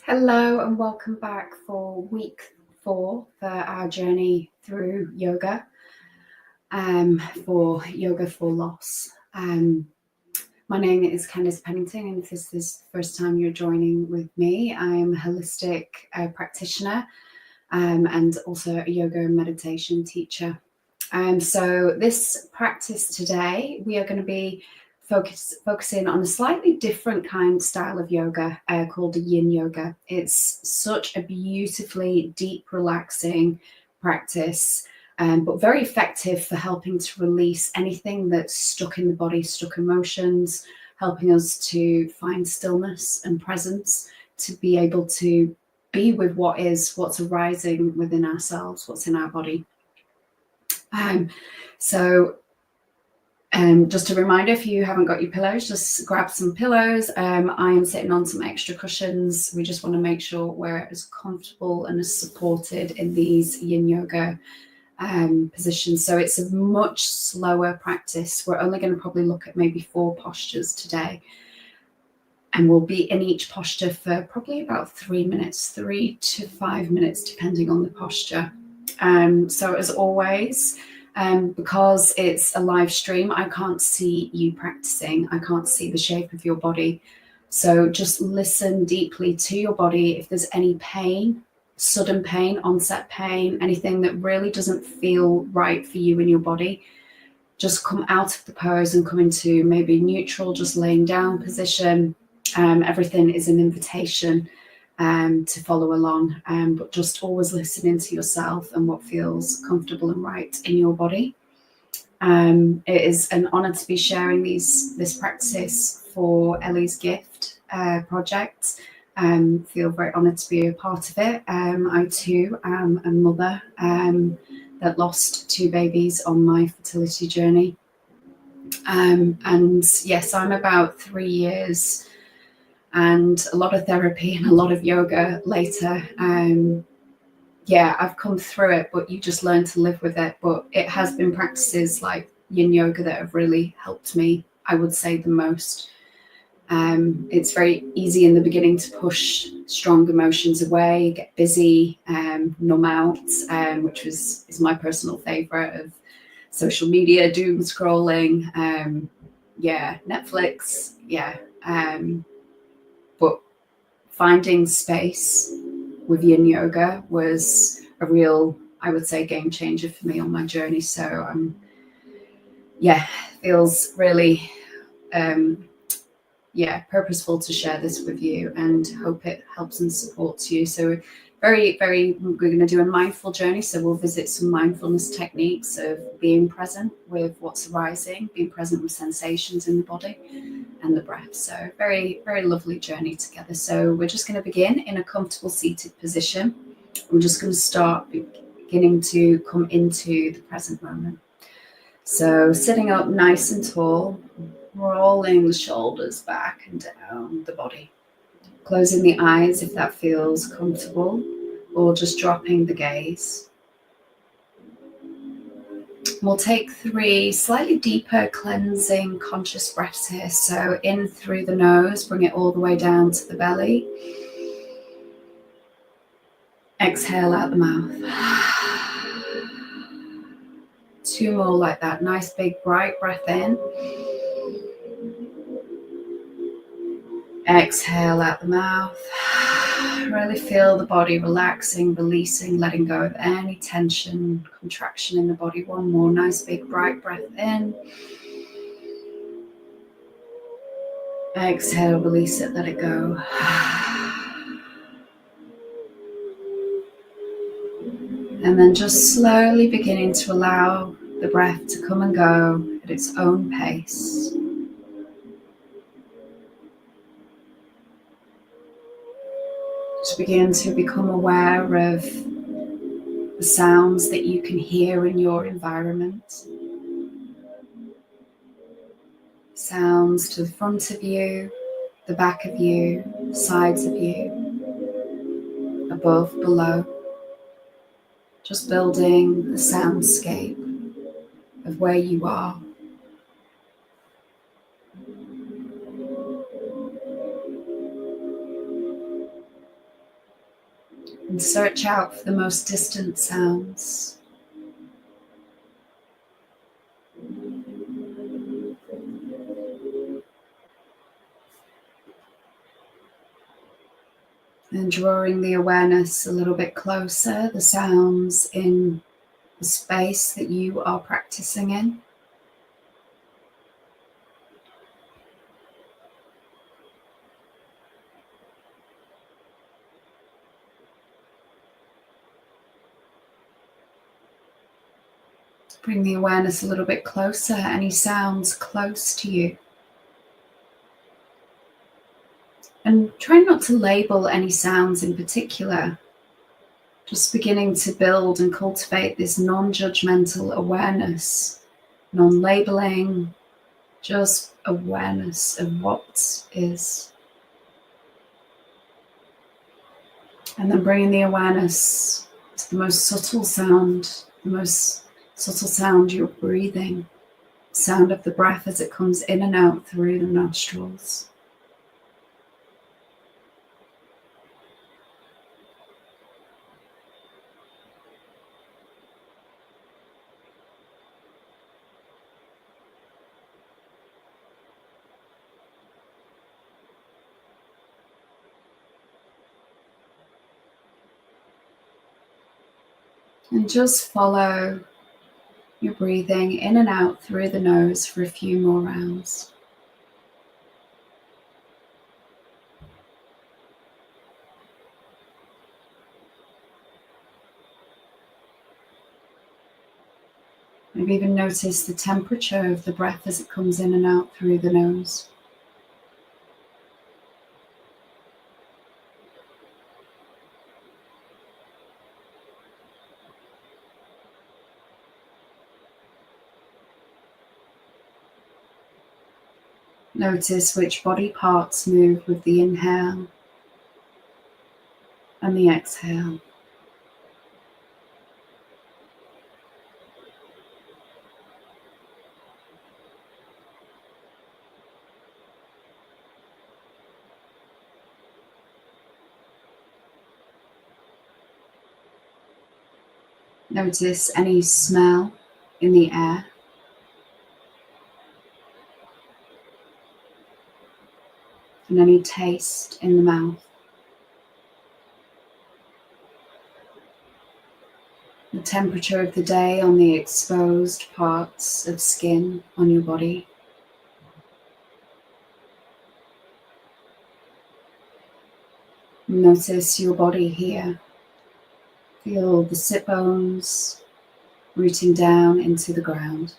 Hello and welcome back for week 4 for our journey through yoga, for yoga for loss. My name is Candice Pennington, and if this is the first time you're joining with me, I'm a holistic practitioner and also a yoga and meditation teacher. So this practice today, we are going to be focusing on a slightly different style of yoga called Yin Yoga. It's such a beautifully deep, relaxing practice, but very effective for helping to release anything that's stuck in the body, stuck emotions, helping us to find stillness and presence, to be able to be with what's arising within ourselves, what's in our body. Just a reminder, if you haven't got your pillows, just grab some pillows. I am sitting on some extra cushions. We just want to make sure we're as comfortable and as supported in these Yin Yoga positions. So it's a much slower practice. We're only going to probably look at maybe 4 postures today. And we'll be in each posture for probably about 3 minutes, 3 to 5 minutes, depending on the posture. So as always, because it's a live stream, I can't see you practicing. I can't see the shape of your body. So just listen deeply to your body. If there's any pain, sudden pain, onset pain, anything that really doesn't feel right for you in your body, just come out of the pose and come into maybe neutral, just laying down position. Everything is an invitation to follow along, but just always listening to yourself and what feels comfortable and right in your body. It is an honor to be sharing this practice for Ellie's Gift project. Feel very honored to be a part of it. I too am a mother that lost 2 babies on my fertility journey. And yes, I'm about 3 years and a lot of therapy and a lot of yoga later. I've come through it, but you just learn to live with it. But it has been practices like Yin Yoga that have really helped me, I would say, the most. It's very easy in the beginning to push strong emotions away, get busy, numb out, which is my personal favorite of social media, doom scrolling, Netflix, but finding space with Yin Yoga was a real, I would say, game changer for me on my journey. So feels really purposeful to share this with you, and hope it helps and supports you. So we're going to do a mindful journey. So we'll visit some mindfulness techniques of being present with what's arising, being present with sensations in the body and the breath. So very, very lovely journey together. So we're just going to begin in a comfortable seated position. I'm just going to start beginning to come into the present moment. So sitting up nice and tall, rolling the shoulders back and down the body. Closing the eyes if that feels comfortable, or just dropping the gaze. We'll take 3 slightly deeper cleansing conscious breaths here. So in through the nose, bring it all the way down to the belly. Exhale out the mouth. 2 more like that. Nice big bright breath in. Exhale out the mouth. Really feel the body relaxing, releasing, letting go of any tension, contraction in the body. 1 more nice big bright breath in. Exhale, release it, let it go. And then just slowly beginning to allow the breath to come and go at its own pace. Just begin to become aware of the sounds that you can hear in your environment. Sounds to the front of you, the back of you, sides of you, above, below. Just building the soundscape of where you are. and search out for the most distant sounds. And drawing the awareness a little bit closer, the sounds in the space that you are practicing in. Bring the awareness a little bit closer, any sounds close to you. And try not to label any sounds in particular. Just beginning to build and cultivate this non-judgmental awareness, non-labeling, just awareness of what is. And then bringing the awareness to the most subtle sound, your breathing, sound of the breath as it comes in and out through the nostrils. And just follow your breathing in and out through the nose for a few more rounds. Maybe even notice the temperature of the breath as it comes in and out through the nose. Notice which body parts move with the inhale and the exhale. Notice any smell in the air. And any taste in the mouth. The temperature of the day on the exposed parts of skin on your body. Notice your body here. Feel the sit bones rooting down into the ground.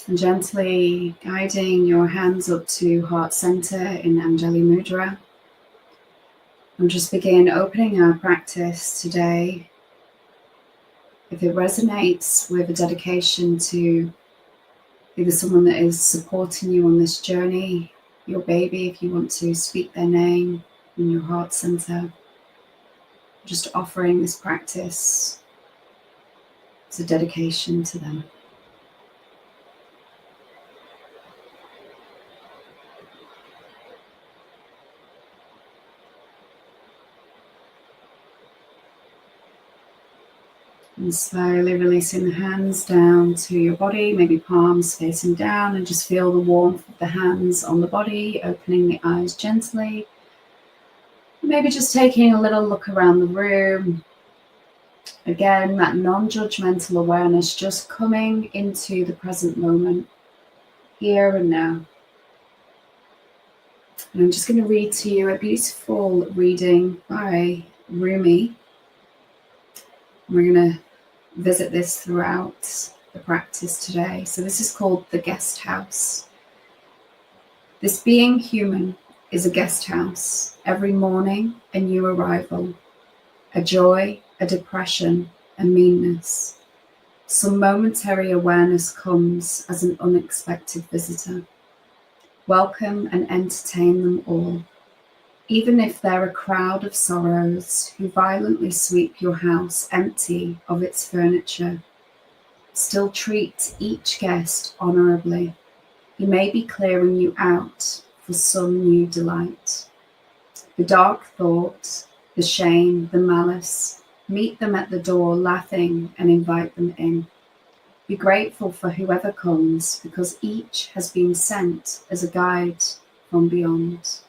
And gently guiding your hands up to heart center in Anjali Mudra. And just begin opening our practice today. If it resonates with a dedication to either someone that is supporting you on this journey, your baby, if you want to speak their name in your heart center, just offering this practice as a dedication to them. And slowly releasing the hands down to your body, maybe palms facing down, and just feel the warmth of the hands on the body, opening the eyes gently. Maybe just taking a little look around the room. Again, that non-judgmental awareness, just coming into the present moment, here and now. And I'm just going to read to you a beautiful reading by Rumi. We're going to visit this throughout the practice today. So this is called the guest house. This being human is a guest house. Every morning, a new arrival, a joy, a depression, a meanness. Some momentary awareness comes as an unexpected visitor. Welcome and entertain them all, even if they're a crowd of sorrows who violently sweep your house empty of its furniture. Still treat each guest honorably. He may be clearing you out for some new delight. The dark thought, the shame, the malice, meet them at the door laughing and invite them in. Be grateful for whoever comes, because each has been sent as a guide from beyond.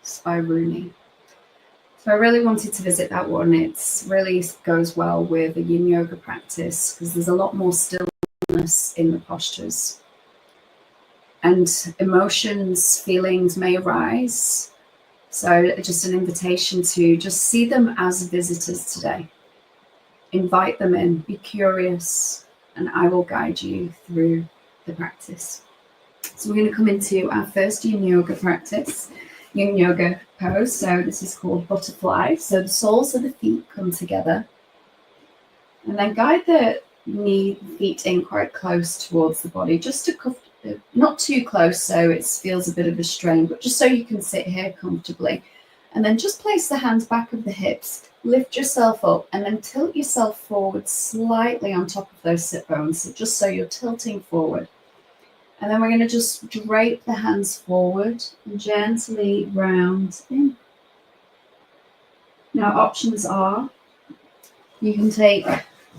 It's by Rooney. So I really wanted to visit that one. It really goes well with the Yin Yoga practice because there's a lot more stillness in the postures. And emotions, feelings may arise. So just an invitation to just see them as visitors today. Invite them in, be curious, and I will guide you through the practice. So we're going to come into our first Yin Yoga practice, Yin Yoga pose. So this is called butterfly. So the soles of the feet come together. And then guide the feet in quite close towards the body, just to not too close so it feels a bit of a strain, but just so you can sit here comfortably. And then just place the hands back of the hips, lift yourself up, and then tilt yourself forward slightly on top of those sit bones, so just so you're tilting forward. And then we're going to just drape the hands forward and gently round in. Now, options are you can take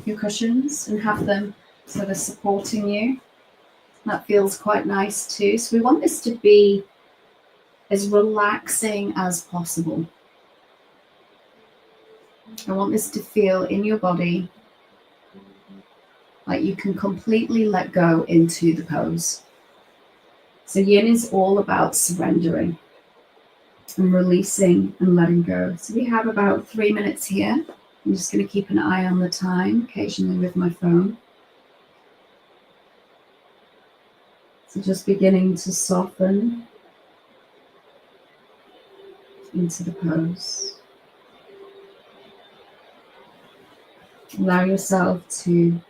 your cushions and have them sort of supporting you. That feels quite nice too. So we want this to be as relaxing as possible. I want this to feel in your body like you can completely let go into the pose. So Yin is all about surrendering and releasing and letting go. So we have about 3 minutes here. I'm just going to keep an eye on the time, occasionally with my phone. So just beginning to soften into the pose. Allow yourself to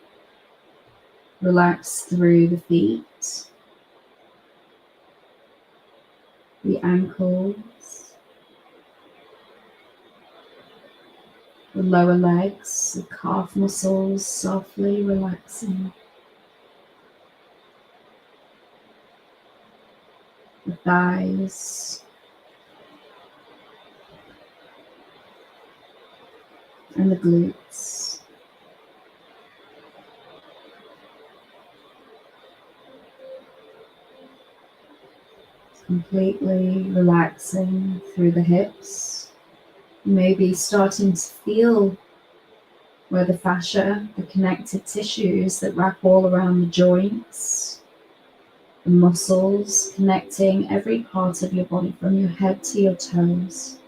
relax through the feet, the ankles, the lower legs, the calf muscles softly relaxing, the thighs, and the glutes. Completely relaxing through the hips. Maybe starting to feel where the fascia, the connective tissues that wrap all around the joints, the muscles connecting every part of your body from your head to your toes.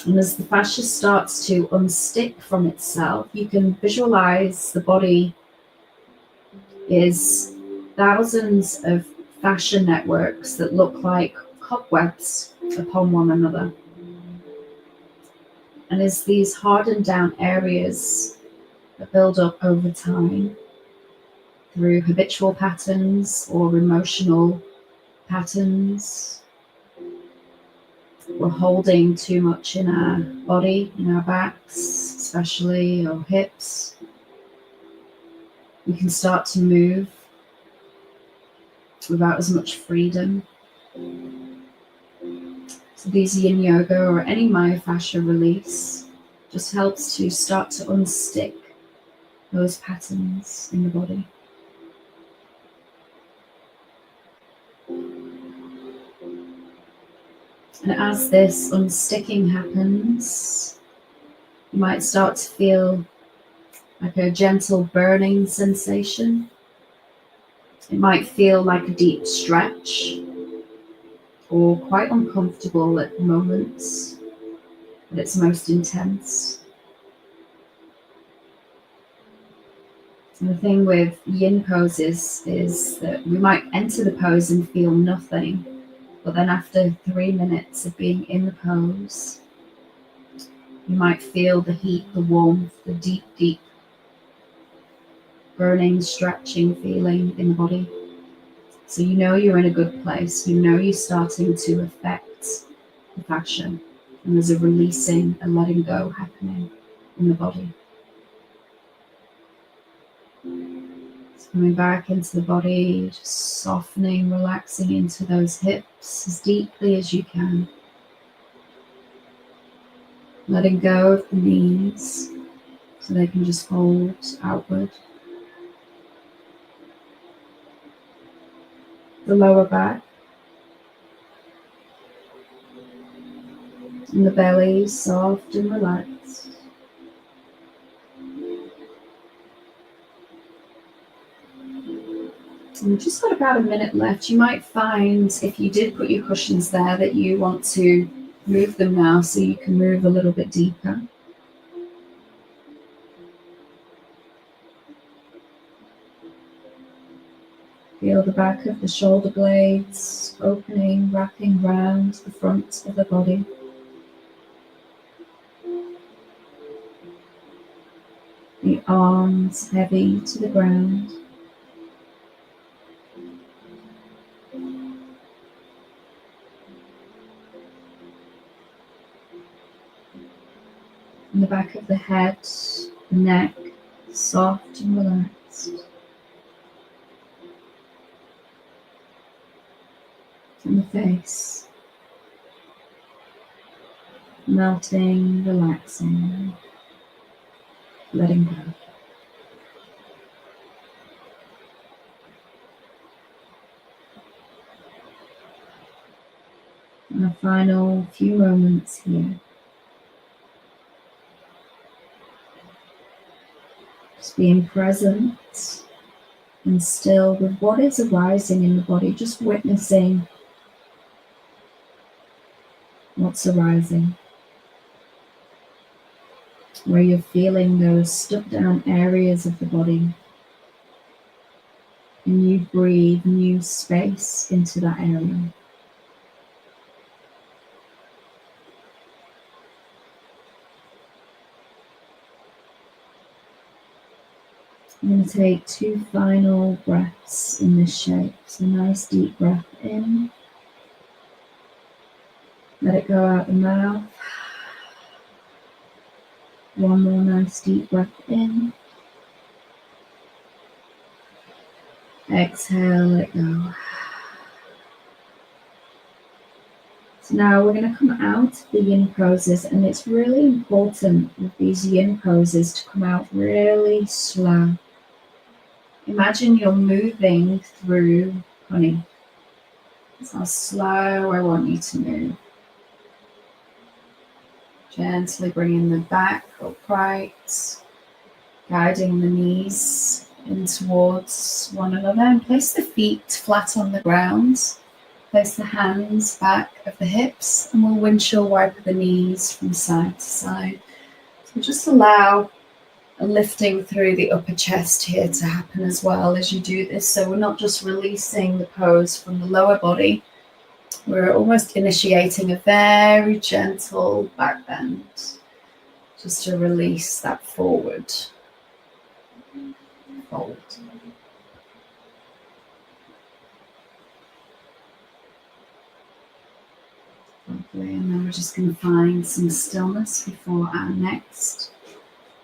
And as the fascia starts to unstick from itself, you can visualize the body is thousands of fascia networks that look like cobwebs upon one another. And as these hardened down areas that build up over time through habitual patterns or emotional patterns, we're holding too much in our body, in our backs, especially, or hips, we can start to move without as much freedom. So these Yin Yoga or any myofascial release just helps to start to unstick those patterns in the body. And as this unsticking happens, you might start to feel like a gentle burning sensation. It might feel like a deep stretch or quite uncomfortable at moments, but it's most intense. And the thing with yin poses is that we might enter the pose and feel nothing, but then after 3 minutes of being in the pose, you might feel the heat, the warmth, the deep, deep burning, stretching feeling in the body. So you know you're in a good place. You know you're starting to affect the fascia, and there's a releasing, a letting go happening in the body. So Coming back into the body, just softening, relaxing into those hips as deeply as you can. Letting go of the knees so they can just fold outward. The lower back and the belly soft and relaxed. And we've just got about a minute left. You might find if you did put your cushions there that you want to move them now so you can move a little bit deeper. Feel the back of the shoulder blades opening, wrapping round the front of the body. The arms heavy to the ground. And the back of the head, the neck, soft and relaxed. And the face, melting, relaxing, letting go. And a final few moments here. Just being present and still with what is arising in the body, just witnessing what's arising. Where you're feeling those stuck down areas of the body. And you breathe new space into that area. I'm going to take 2 final breaths in this shape. So nice deep breath in. Let it go out the mouth. One more nice deep breath in. Exhale, let it go. So now we're going to come out of the yin poses, and it's really important with these yin poses to come out really slow. Imagine you're moving through honey. That's how slow I want you to move. Gently bringing the back upright, guiding the knees in towards one another, and place the feet flat on the ground. Place the hands back of the hips, and we'll windshield wipe the knees from side to side. So just allow a lifting through the upper chest here to happen as well as you do this. So we're not just releasing the pose from the lower body, we're almost initiating a very gentle back bend, just to release that forward fold. Lovely, and then we're just going to find some stillness before our next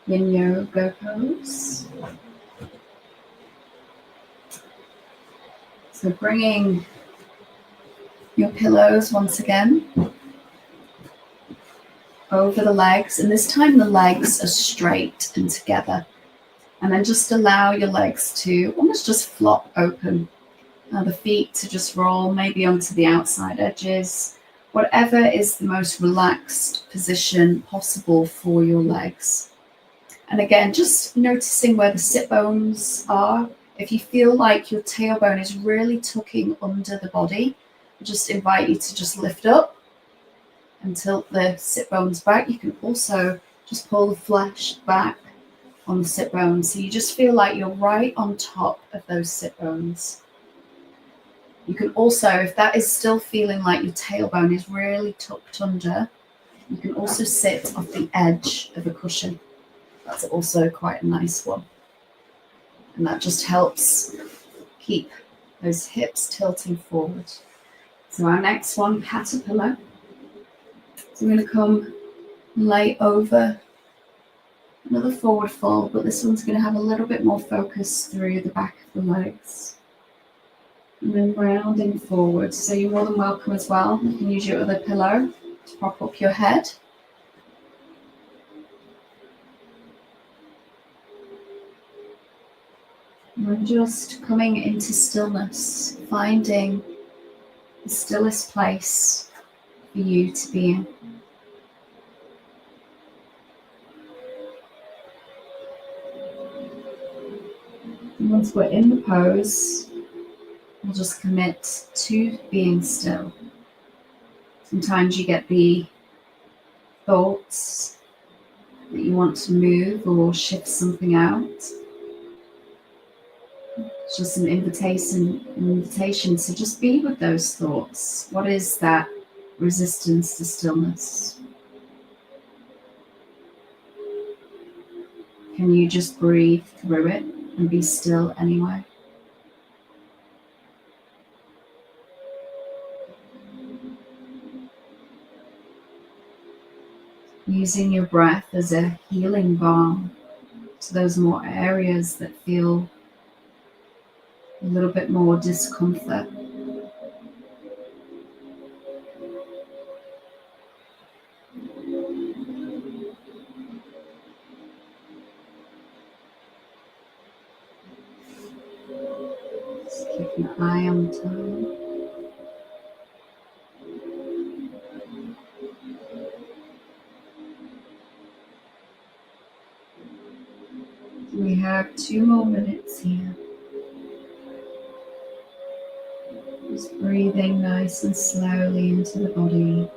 Yin Yoga pose. So bringing your pillows once again over the legs, and this time the legs are straight and together. And then just allow your legs to almost just flop open. The feet to just roll maybe onto the outside edges. Whatever is the most relaxed position possible for your legs. And again, just noticing where the sit bones are. If you feel like your tailbone is really tucking under the body, I just invite you to just lift up and tilt the sit bones back. You can also just pull the flesh back on the sit bones. So you just feel like you're right on top of those sit bones. You can also, if that is still feeling like your tailbone is really tucked under, you can also sit off the edge of a cushion. That's also quite a nice one. And that just helps keep those hips tilting forward. So our next one, caterpillar. So we're going to come lay over Another forward fold, but this one's going to have a little bit more focus through the back of the legs. And then rounding forward. So you're more than welcome as well. You can use your other pillow to prop up your head. And just coming into stillness, finding the stillest place for you to be in. And once we're in the pose, we'll just commit to being still. Sometimes you get the thoughts that you want to move or shift something out. It's just an invitation to just be with those thoughts. What is that resistance to stillness? Can you just breathe through it and be still anyway? Using your breath as a healing balm to those more areas that feel a little bit more discomfort. Just keep your eye on the time. We have 2 more minutes here. Just breathing nice and slowly into the body.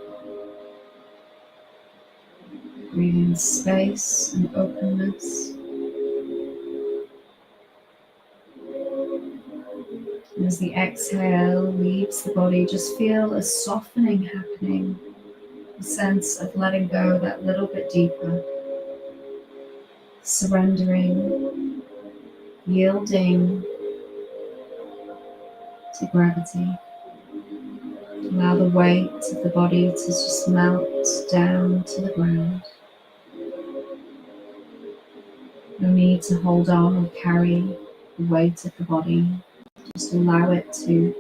Breathing space and openness. As the exhale leaves the body, just feel a softening happening, a sense of letting go that little bit deeper, surrendering, yielding to gravity. Allow the weight of the body to just melt down to the ground. No need to hold on or carry the weight of the body. Just allow it to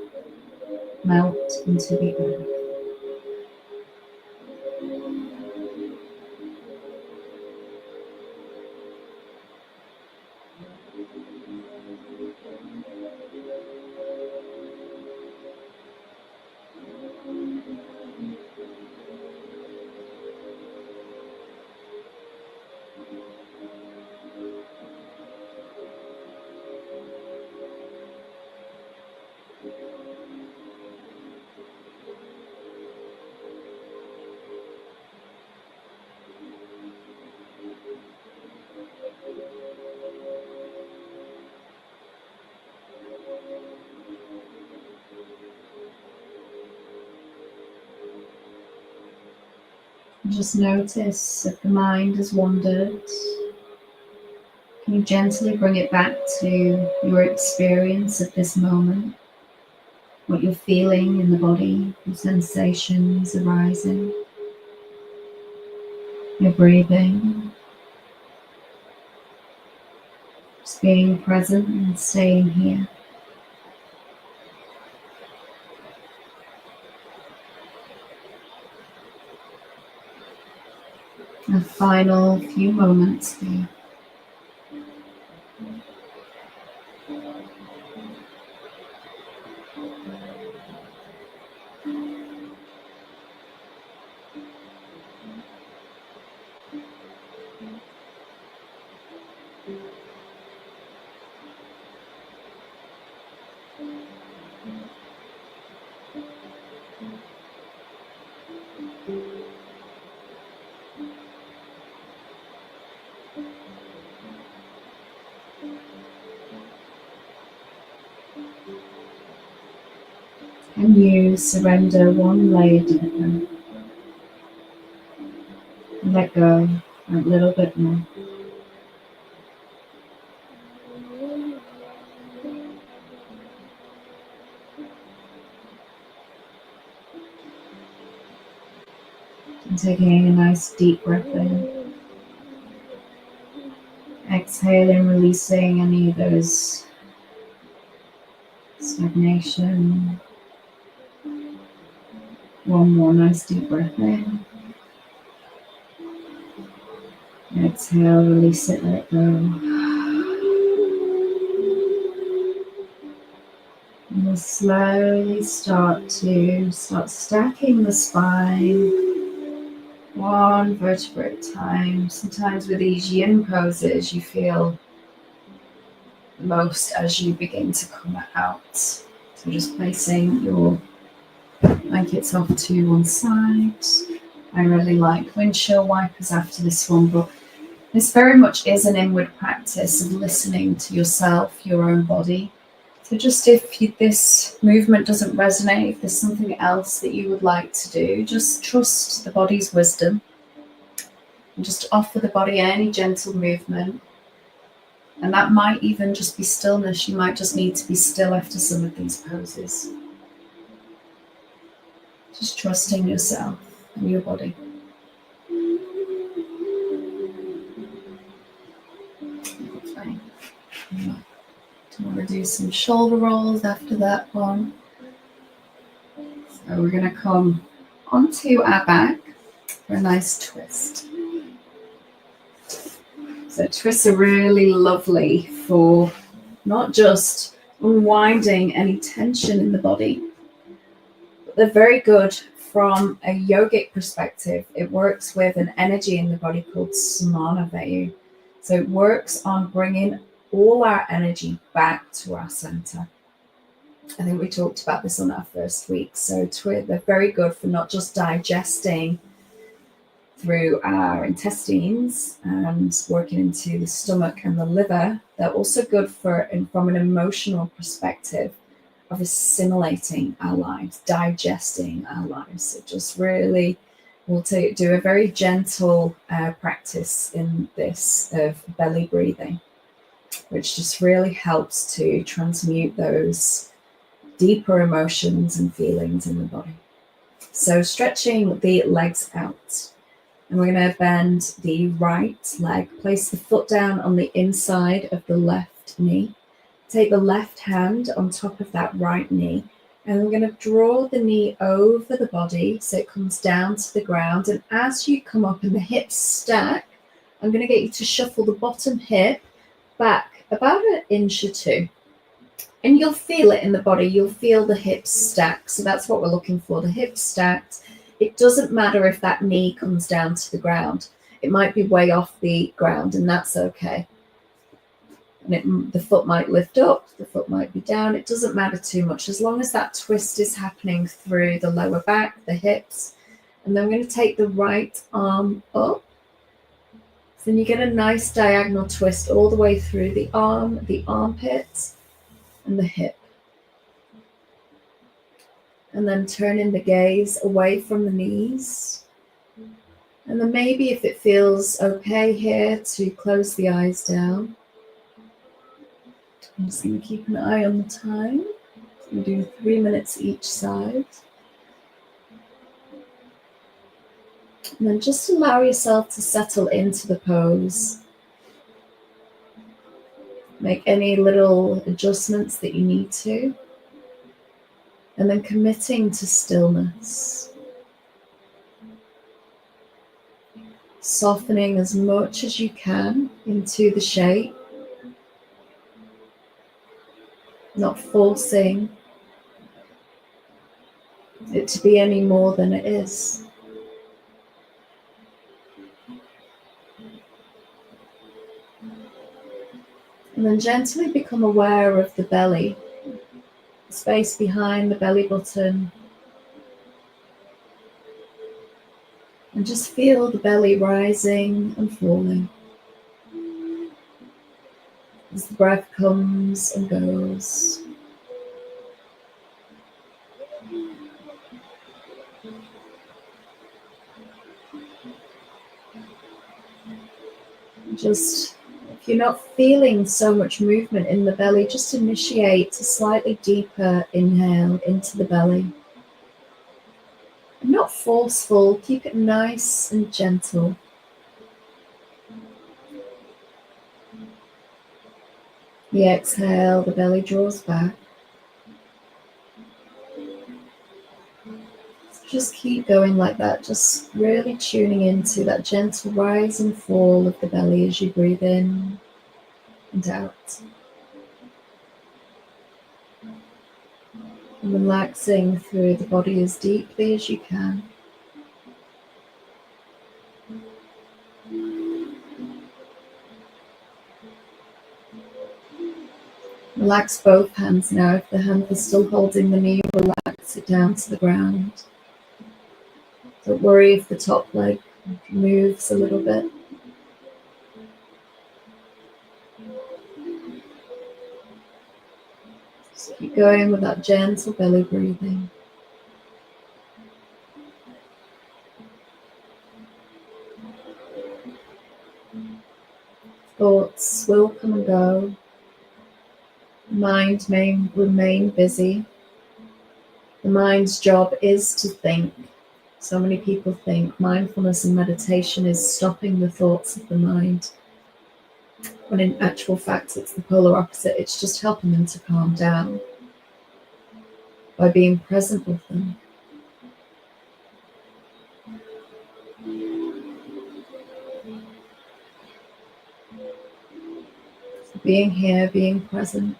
melt into the earth. Just notice if the mind has wandered. Can you gently bring it back to your experience of this moment? What you're feeling in the body, the sensations arising, your breathing. Just being present and staying here. A final few moments here. And you surrender one layer deeper. Let go a little bit more. And taking a nice deep breath in. Exhaling, releasing any of those stagnation. One more nice deep breath in. Exhale, release it, let it go. And we'll slowly start stacking the spine one vertebra at a time. Sometimes with these yin poses, you feel most as you begin to come out. So just placing your blankets off to one side. I really like windshield wipers after this one, but this very much is an inward practice of listening to yourself, your own body. So just if this movement doesn't resonate, if there's something else that you would like to do, just trust the body's wisdom and just offer the body any gentle movement. And that might even just be stillness. You might just need to be still after some of these poses. Just trusting yourself and your body. Okay. Do want to do some shoulder rolls after that one. So we're going to come onto our back for a nice twist. So twists are really lovely for not just unwinding any tension in the body, but they're very good from a yogic perspective. It works with an energy in the body called samana vayu. So it works on bringing all our energy back to our center. I think we talked about this on our first week. So they're very good for not just digesting through our intestines and working into the stomach and the liver. They're also good from an emotional perspective of assimilating our lives, digesting our lives. It just really will do a very gentle practice in this of belly breathing, which just really helps to transmute those deeper emotions and feelings in the body. So stretching the legs out. And we're going to bend the right leg. Place the foot down on the inside of the left knee. Take the left hand on top of that right knee. And we're going to draw the knee over the body so it comes down to the ground. And as you come up and the hips stack, I'm going to get you to shuffle the bottom hip back about an inch or two. And you'll feel it in the body. You'll feel the hips stack. So that's what we're looking for, the hips stacked. It doesn't matter if that knee comes down to the ground. It might be way off the ground, and that's okay. And the foot might lift up, the foot might be down. It doesn't matter too much as long as that twist is happening through the lower back, the hips. And then we're going to take the right arm up. So then you get a nice diagonal twist all the way through the arm, the armpits, and the hip. And then turning the gaze away from the knees. And then maybe if it feels okay here to close the eyes down. I'm just going to keep an eye on the time. We do 3 minutes each side. And then just allow yourself to settle into the pose. Make any little adjustments that you need to. And then committing to stillness. Softening as much as you can into the shape. Not forcing it to be any more than it is. And then gently become aware of the belly, the space behind the belly button. And just feel the belly rising and falling as the breath comes and goes. Just, if you're not feeling so much movement in the belly, just initiate a slightly deeper inhale into the belly. Not forceful, keep it nice and gentle. The exhale, the belly draws back. Just keep going like that, just really tuning into that gentle rise and fall of the belly as you breathe in and out. And relaxing through the body as deeply as you can. Relax both hands now. If the hand is still holding the knee, relax it down to the ground. Don't worry if the top leg moves a little bit. Just keep going with that gentle belly breathing. Thoughts will come and go. Mind may remain busy. The mind's job is to think. So many people think mindfulness and meditation is stopping the thoughts of the mind. When in actual fact, it's the polar opposite. It's just helping them to calm down by being present with them. So being here, being present.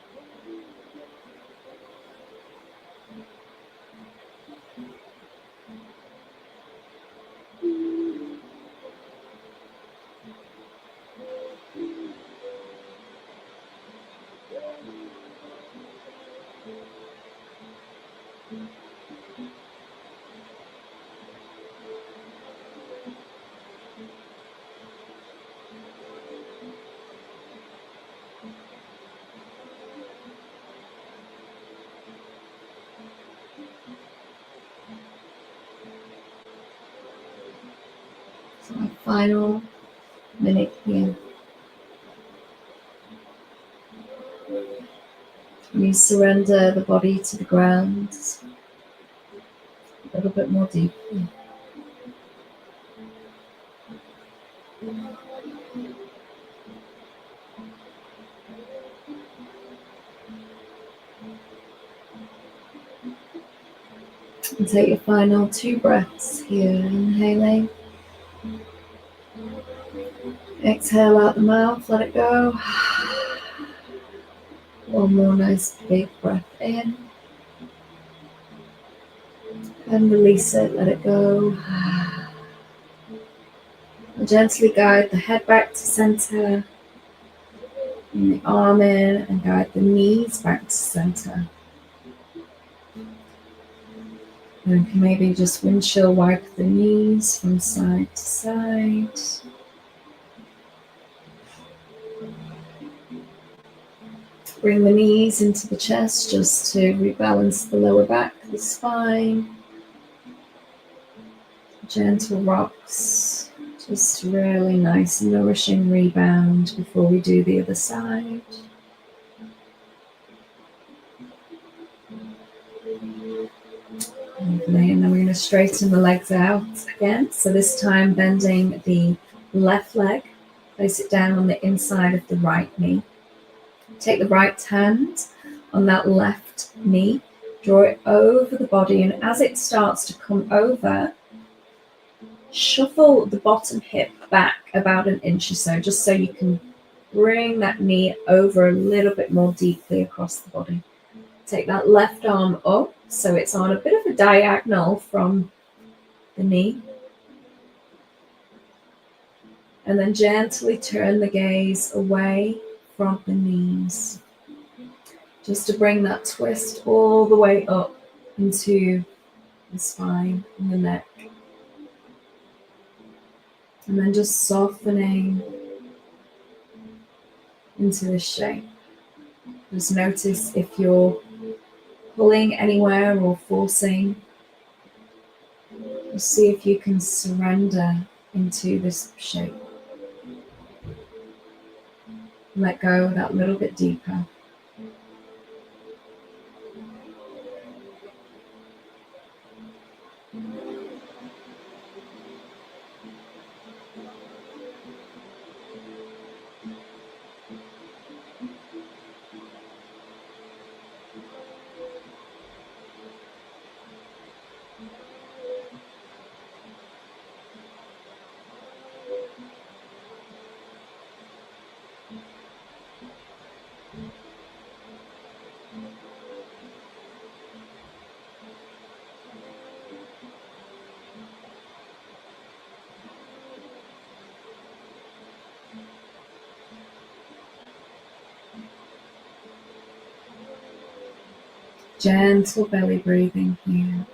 So my final minute here. And you surrender the body to the ground a little bit more deeply. And take your final 2 breaths here. Inhaling. Exhale out the mouth, let it go. One more nice big breath in. And release it, let it go. And gently guide the head back to center. Bring the arm in and guide the knees back to center. And maybe just windshield wipe the knees from side to side. Bring the knees into the chest just to rebalance the lower back, the spine. Gentle rocks, just really nice nourishing rebound before we do the other side. Lovely, and then we're going to straighten the legs out again. So this time bending the left leg, place it down on the inside of the right knee. Take the right hand on that left knee, draw it over the body, and as it starts to come over, shuffle the bottom hip back about an inch or so, just so you can bring that knee over a little bit more deeply across the body. Take that left arm up so it's on a bit of a diagonal from the knee. And then gently turn the gaze away from the knees, just to bring that twist all the way up into the spine and the neck. And then just softening into this shape. Just notice if you're pulling anywhere or forcing. Just see if you can surrender into this shape. Let go that little bit deeper. Gentle belly breathing here.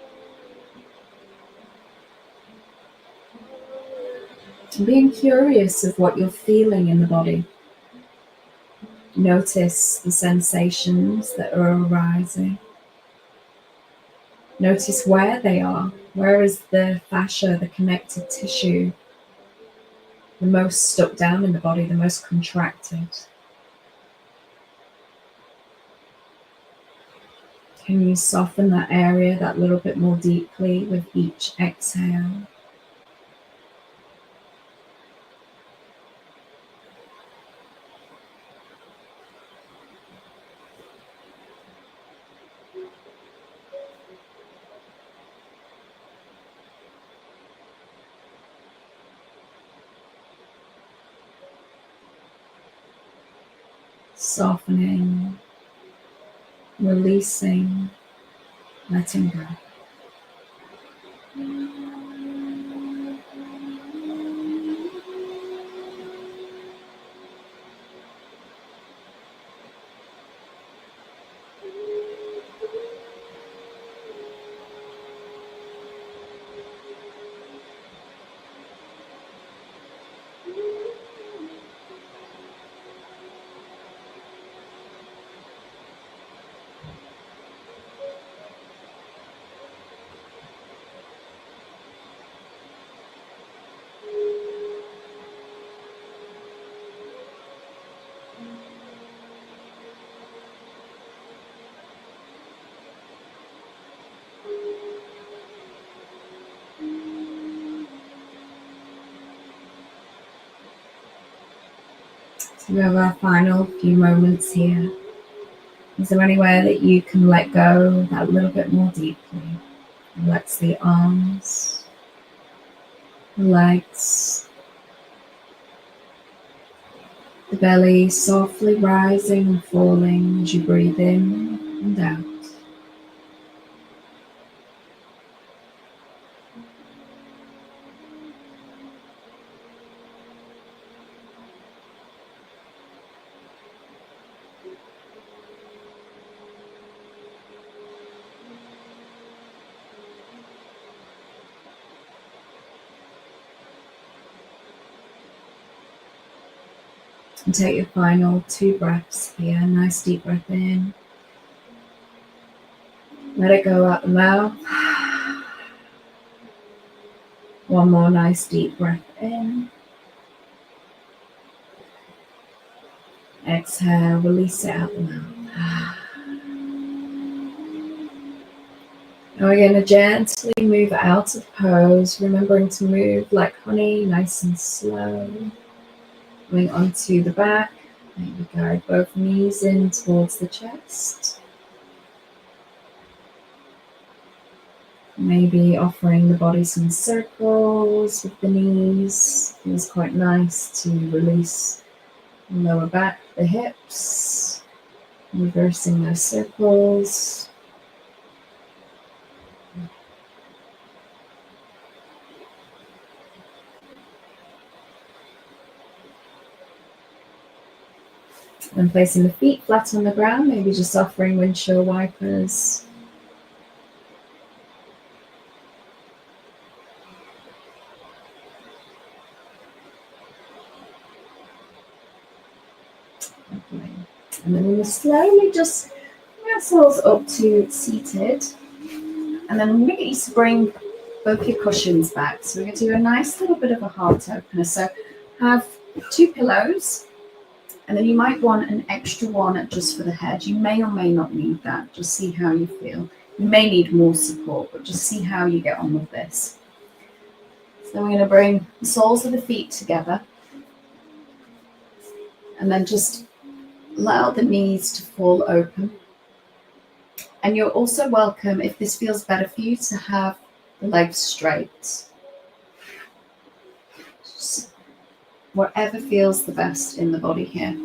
And being curious of what you're feeling in the body. Notice the sensations that are arising. Notice where they are. Where is the fascia, the connective tissue, the most stuck down in the body, the most contracted? Can you soften that area that little bit more deeply with each exhale? Softening, releasing, letting go. So we have our final few moments here. Is there anywhere that you can let go that little bit more deeply? Relax the arms, the legs, the belly softly rising and falling as you breathe in and out. And take your final 2 breaths here. Nice deep breath in. Let it go out the mouth. One more nice deep breath in. Exhale, release it out the mouth. Now we're going to gently move out of pose, remembering to move like honey, nice and slow. Coming onto the back, maybe guide both knees in towards the chest. Maybe offering the body some circles with the knees. Feels quite nice to release the lower back, the hips. Reversing those circles. And placing the feet flat on the ground, maybe just offering windshield wipers. Lovely. And then we'll slowly just bring ourselves up to seated. And then I'm going to get you to bring both your cushions back. So we're going to do a nice little bit of a heart opener. So have 2 pillows. And then you might want an extra one just for the head. You may or may not need that. Just see how you feel. You may need more support, but just see how you get on with this. So we're going to bring the soles of the feet together. And then just allow the knees to fall open. And you're also welcome, if this feels better for you, to have the legs straight. Just whatever feels the best in the body here.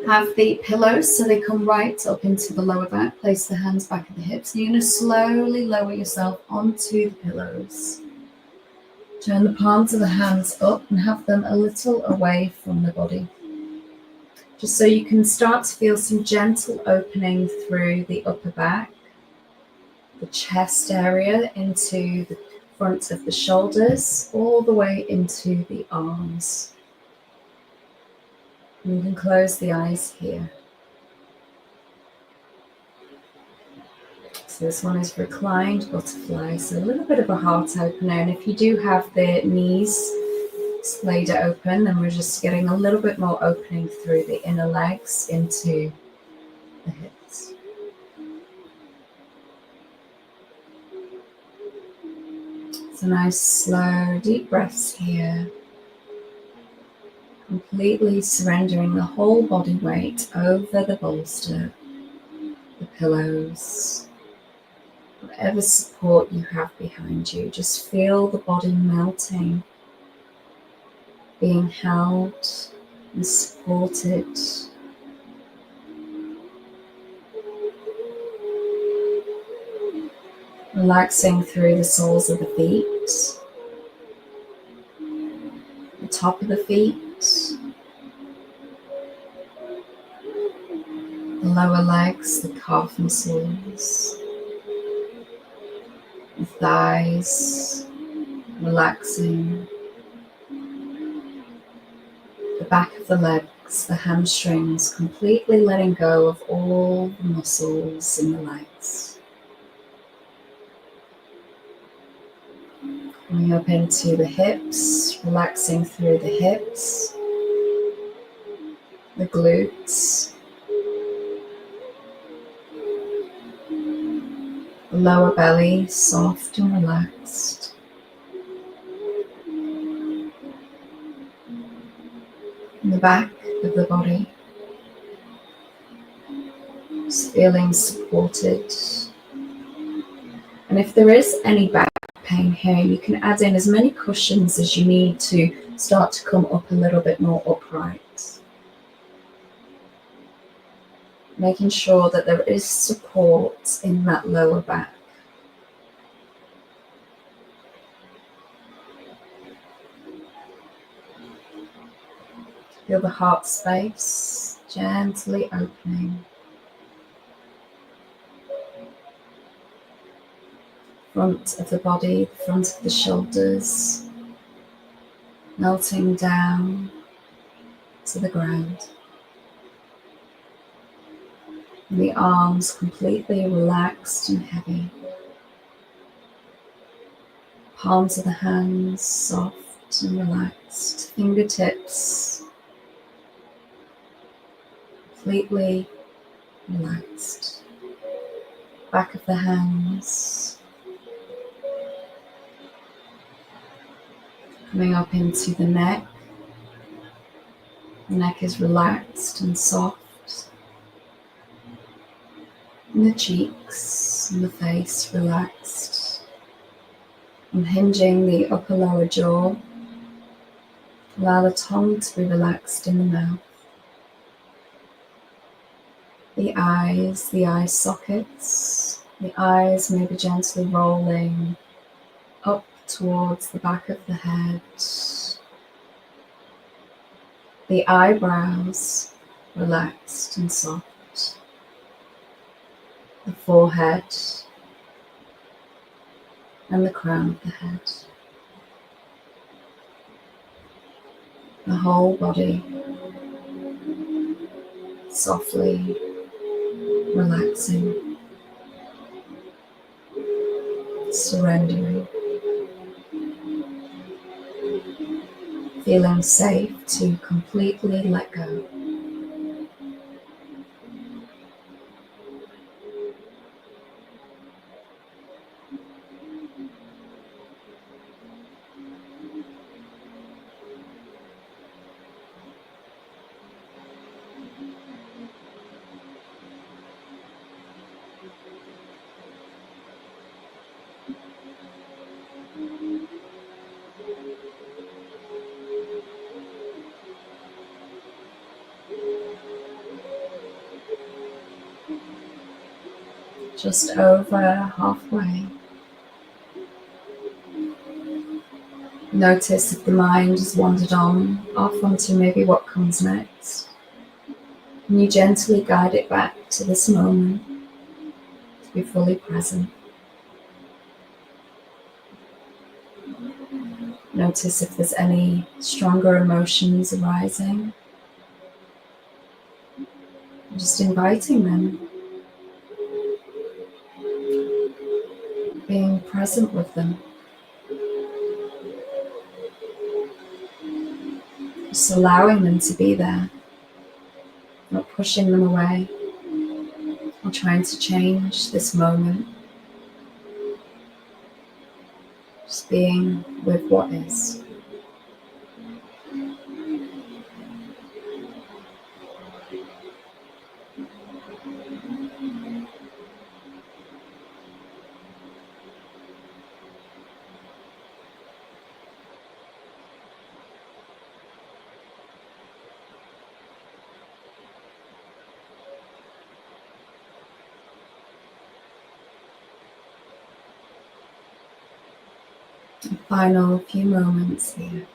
Have the pillows so they come right up into the lower back. Place the hands back at the hips. You're going to slowly lower yourself onto the pillows. Turn the palms of the hands up and have them a little away from the body. just so you can start to feel some gentle opening through the upper back, the chest area into the front of the shoulders, all the way into the arms. You can close the eyes here. So this one is reclined butterfly, so a little bit of a heart opener. And if you do have the knees splayed open, then we're just getting a little bit more opening through the inner legs into the hips. So nice, slow, deep breaths here. Completely surrendering the whole body weight over the bolster, the pillows, whatever support you have behind you. Just feel the body melting, being held and supported. Relaxing through the soles of the feet, the top of the feet, the lower legs, the calf muscles, the thighs, relaxing, the back of the legs, the hamstrings, completely letting go of all the muscles in the legs. Coming up into the hips, relaxing through the hips, the glutes, the lower belly, soft and relaxed. And the back of the body, just feeling supported. And if there is any back pain here, you can add in as many cushions as you need to start to come up a little bit more upright. Making sure that there is support in that lower back. Feel the heart space gently opening. Front of the body, front of the shoulders, melting down to the ground. And the arms completely relaxed and heavy. Palms of the hands soft and relaxed. Fingertips completely relaxed. Back of the hands. Coming up into the neck. The neck is relaxed and soft. And the cheeks and the face relaxed. Unhinging the upper lower jaw. Allow the tongue to be relaxed in the mouth. The eye sockets. The eyes may be gently rolling up towards the back of the head. The eyebrows relaxed and soft. The forehead and the crown of the head. The whole body softly relaxing, surrendering, feeling safe to completely let go. Just over halfway. Notice if the mind has wandered on off onto maybe what comes next. And you gently guide it back to this moment, to be fully present. Notice if there's any stronger emotions arising. Just inviting them, being present with them. Just allowing them to be there, not pushing them away or trying to change this moment. Just being with what is. Final few moments here.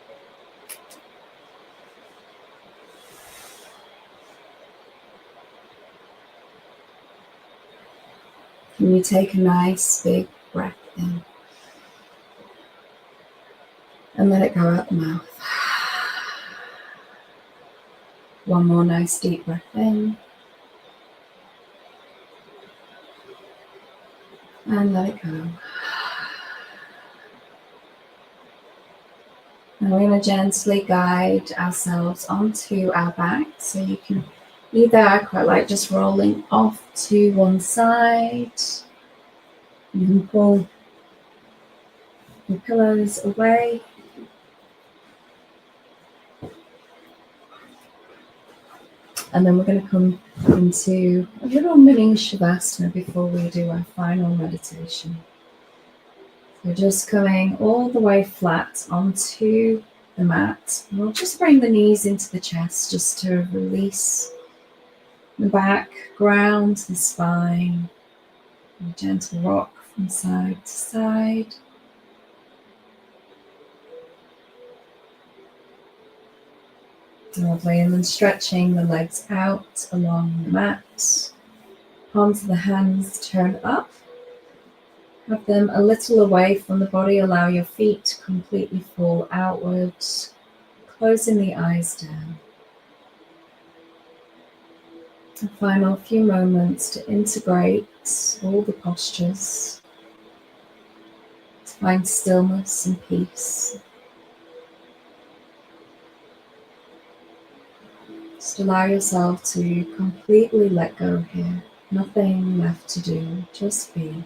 Can you take a nice big breath in and let it go out the mouth? One more nice deep breath in and let it go. And we're going to gently guide ourselves onto our back, so you can either, I quite like just rolling off to one side. You can pull your pillows away. And then we're going to come into a little mini Shavasana before we do our final meditation. So just coming all the way flat onto the mat. And we'll just bring the knees into the chest just to release the back, ground the spine. And a gentle rock from side to side. Lovely, and then stretching the legs out along the mat. Palms of the hands turn up. Have them a little away from the body. Allow your feet to completely fall outwards, closing the eyes down. A final few moments to integrate all the postures, to find stillness and peace. Just allow yourself to completely let go here. Nothing left to do, just be.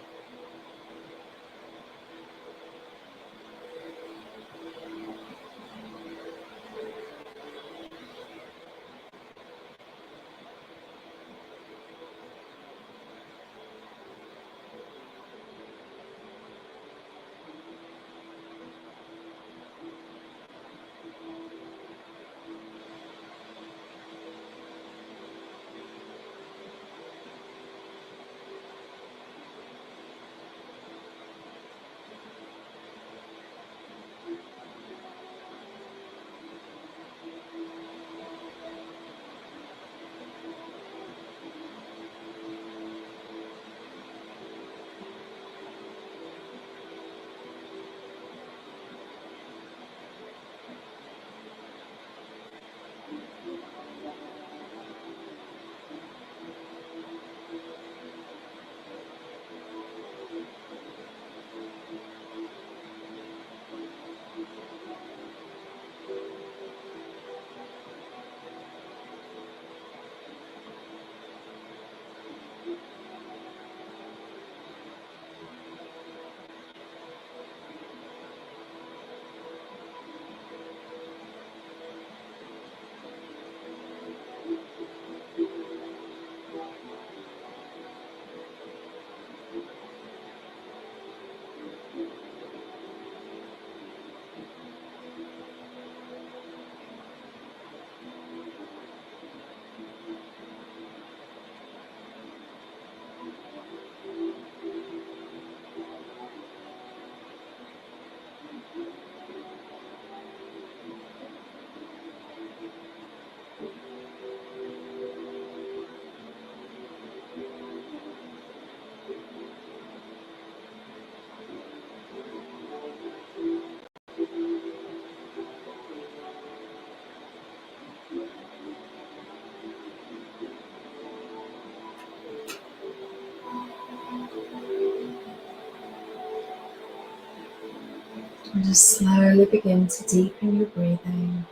And just slowly begin to deepen your breathing.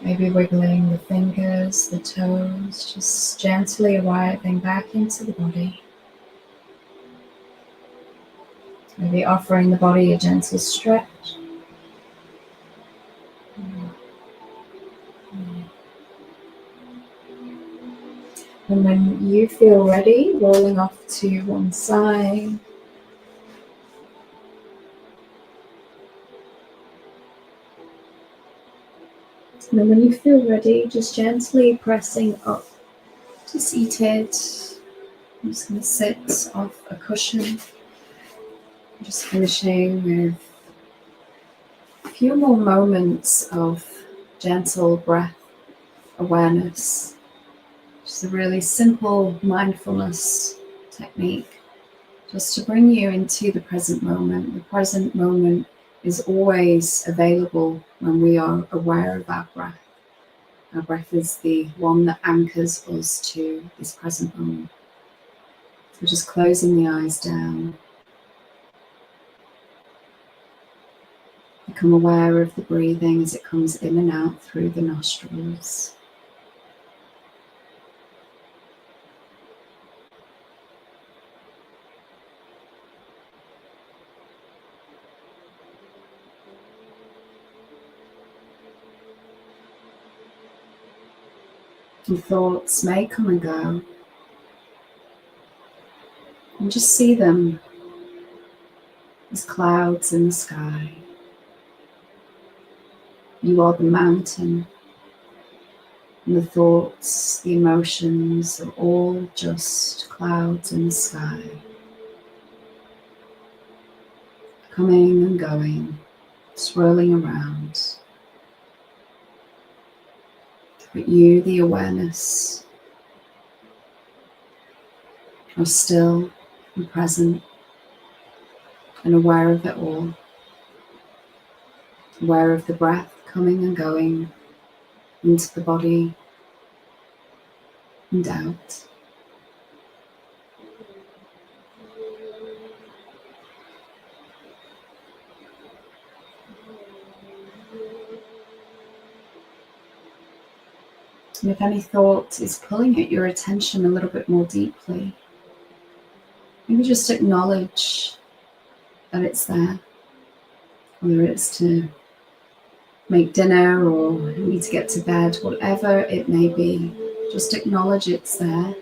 Maybe wiggling the fingers, the toes, just gently arriving back into the body. Maybe offering the body a gentle stretch. And when you feel ready, rolling off to one side. And then when you feel ready, just gently pressing up to seated. I'm just going to sit off a cushion. Just finishing with a few more moments of gentle breath awareness. Just a really simple mindfulness technique, just to bring you into the present moment. The present moment is always available when we are aware of our breath. Our breath is the one that anchors us to this present moment. So just closing the eyes down. Become aware of the breathing as it comes in and out through the nostrils. And thoughts may come and go. And just see them as clouds in the sky. You are the mountain, and the thoughts, the emotions are all just clouds in the sky, coming and going, swirling around. But you, the awareness, are still and present and aware of it all, aware of the breath coming and going into the body and out. And if any thought is pulling at your attention a little bit more deeply, maybe just acknowledge that it's there, whether it's to make dinner or need to get to bed, whatever it may be, just acknowledge it's there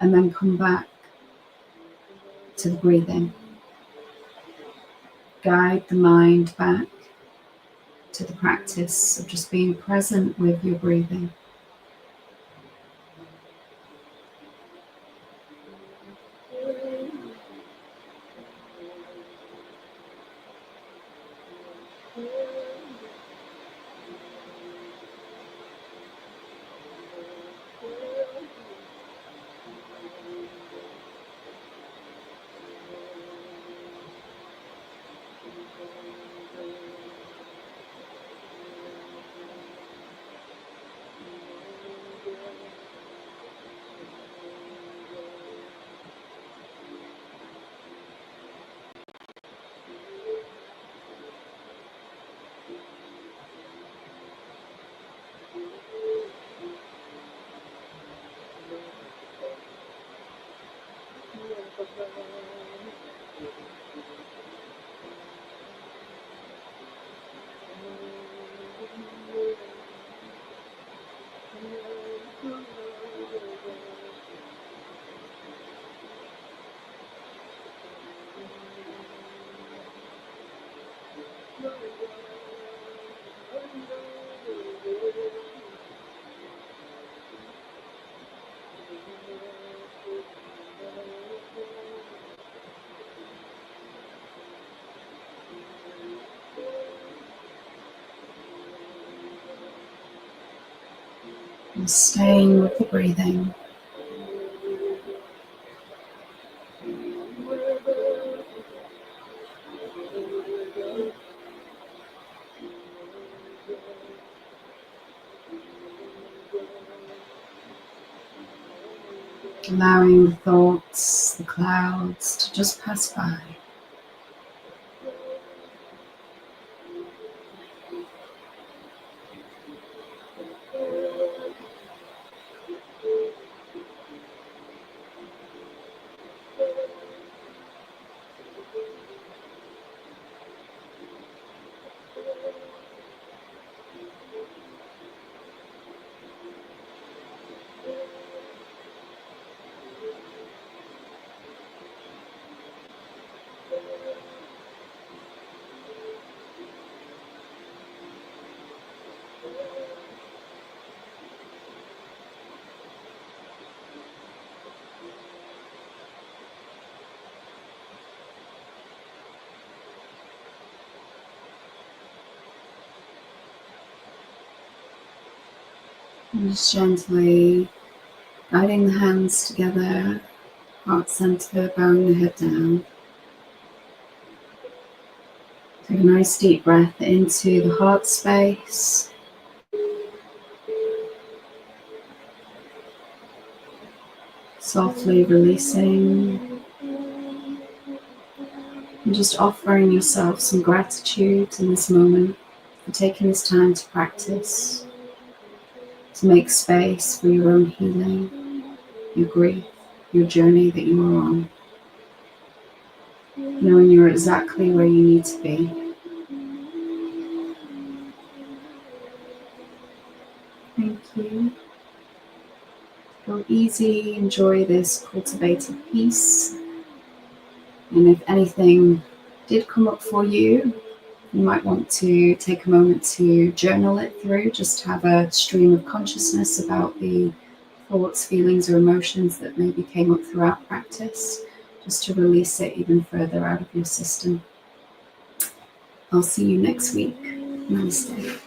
and then come back to the breathing. Guide the mind back to the practice of just being present with your breathing. And staying with the breathing. allowing the thoughts, the clouds to just pass by. And just gently guiding the hands together, heart center, bowing the head down. Take a nice deep breath into the heart space. Softly releasing. And just offering yourself some gratitude in this moment for taking this time to practice, to make space for your own healing, your grief, your journey that you are on. Knowing you're exactly where you need to be. Thank you. Go easy, enjoy this cultivated peace. And if anything did come up for you, you might want to take a moment to journal it through, just have a stream of consciousness about the thoughts, feelings, or emotions that maybe came up throughout practice, just to release it even further out of your system. I'll see you next week. Namaste.